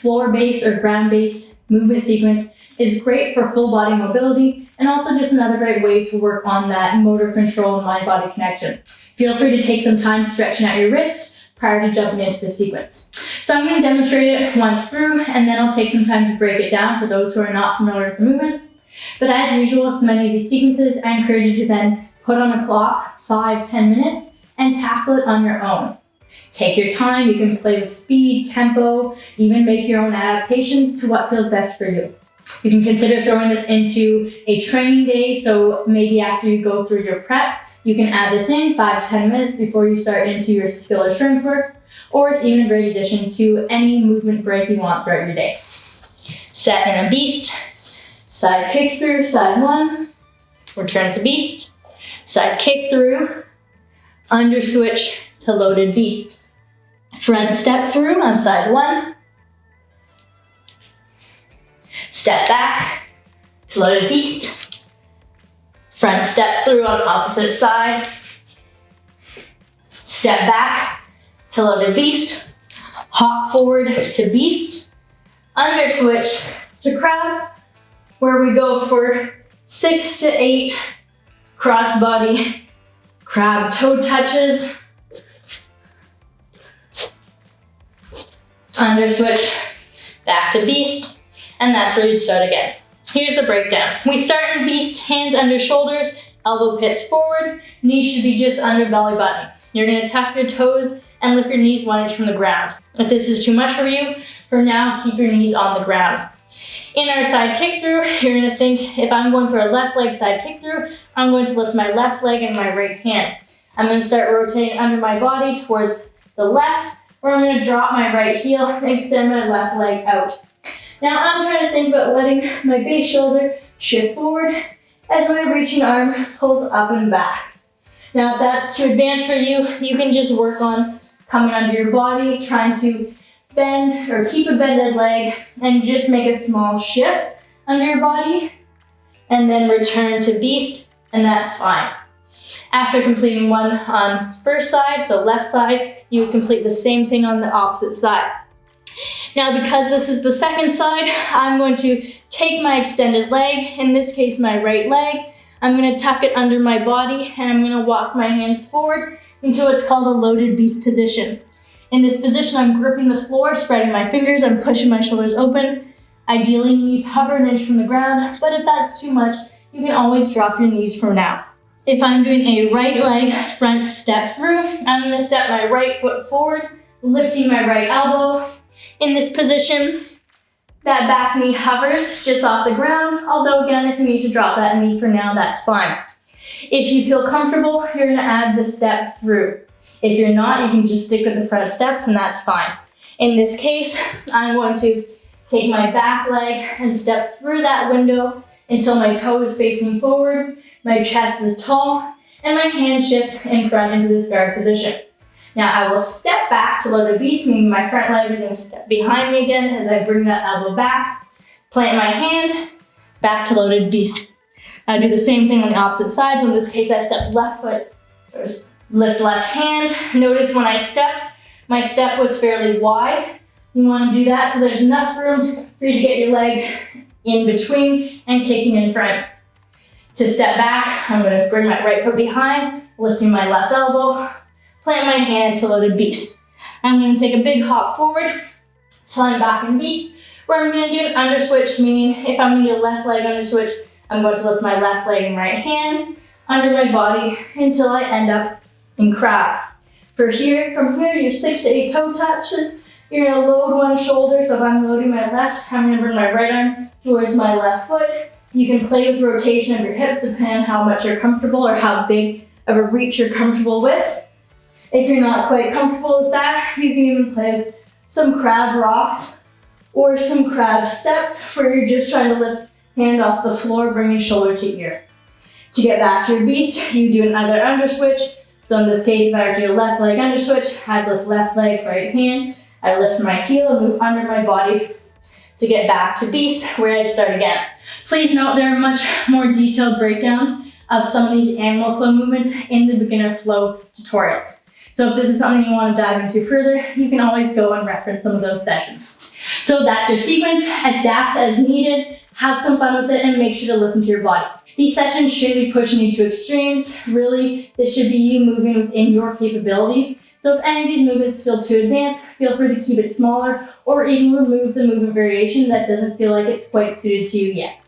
floor-based or ground-based movement sequence is great for full body mobility and also just another great way to work on that motor control and mind-body connection. Feel free to take some time stretching out your wrist prior to jumping into the sequence. So I'm going to demonstrate it once through, and then I'll take some time to break it down for those who are not familiar with the movements. But as usual with many of these sequences, I encourage you to then put on the clock 5-10 minutes and tackle it on your own. Take your time, you can play with speed, tempo, even make your own adaptations to what feels best for you. You can consider throwing this into a training day, so maybe after you go through your prep, you can add this in 5-10 minutes before you start into your skill or strength work, or it's even a great addition to any movement break you want throughout your day. Set in a beast, side kick through, side one, return to beast, side kick through, under switch to loaded beast. Front step through on side one, step back to loaded beast, front step through on opposite side, step back to loaded beast, hop forward to beast, under switch to crab, where we go for 6 to 8 crossbody crab toe touches, under switch, back to beast, and that's where you'd start again. Here's the breakdown. We start in beast, hands under shoulders, elbow pits forward, knees should be just under belly button. You're gonna tuck your toes and lift your knees 1 inch from the ground. If this is too much for you, for now, keep your knees on the ground. In our side kick through, you're gonna think, if I'm going for a left leg side kick through, I'm going to lift my left leg and my right hand. I'm gonna start rotating under my body towards the left, where I'm gonna drop my right heel and extend my left leg out. Now I'm trying to think about letting my base shoulder shift forward as my reaching arm pulls up and back. Now if that's too advanced for you, you can just work on coming under your body, trying to bend or keep a bended leg and just make a small shift under your body and then return to beast, and that's fine. After completing one on first side, so left side, you would complete the same thing on the opposite side. Now, because this is the second side, I'm going to take my extended leg, in this case my right leg, I'm going to tuck it under my body and I'm going to walk my hands forward into what's called a loaded beast position. In this position, I'm gripping the floor, spreading my fingers, I'm pushing my shoulders open. Ideally, knees hover 1 inch from the ground, but if that's too much, you can always drop your knees for now. If I'm doing a right leg front step through, I'm going to step my right foot forward, lifting my right elbow. In this position, that back knee hovers just off the ground, although again, if you need to drop that knee for now, that's fine. If you feel comfortable, you're gonna add the step through. If you're not, you can just stick with the front steps and that's fine. In this case, I'm going to take my back leg and step through that window until my toe is facing forward, my chest is tall, and my hand shifts in front into this guard position. Now I will step back to loaded beast, meaning my front leg is gonna step behind me again as I bring that elbow back, plant my hand, back to loaded beast. I do the same thing on the opposite side, so in this case I step left foot, or lift left hand. Notice when I stepped, my step was fairly wide. You wanna do that so there's enough room for you to get your leg in between and kicking in front. To step back, I'm gonna bring my right foot behind, lifting my left elbow, plant my hand to loaded beast. I'm going to take a big hop forward till I'm back in beast, where I'm going to do an under switch, meaning if I'm going to do a left leg under switch, I'm going to lift my left leg and right hand under my body until I end up in crab. From here, your 6 to 8 toe touches, you're going to load one shoulder. So if I'm loading my left, I'm going to bring my right arm towards my left foot. You can play with rotation of your hips depending on how much you're comfortable or how big of a reach you're comfortable with. If you're not quite comfortable with that, you can even play with some crab rocks or some crab steps where you're just trying to lift hand off the floor, bringing shoulder to ear. To get back to your beast, you do another under switch. So in this case, if I were to do a left leg under switch, I'd lift left leg, right hand. I lift my heel and move under my body to get back to beast, where I'd start again. Please note there are much more detailed breakdowns of some of these animal flow movements in the beginner flow tutorials. So if this is something you want to dive into further, you can always go and reference some of those sessions. So that's your sequence. Adapt as needed, have some fun with it, and make sure to listen to your body. These sessions shouldn't be pushing you to extremes. Really, this should be you moving within your capabilities. So if any of these movements feel too advanced, feel free to keep it smaller or even remove the movement variation that doesn't feel like it's quite suited to you yet.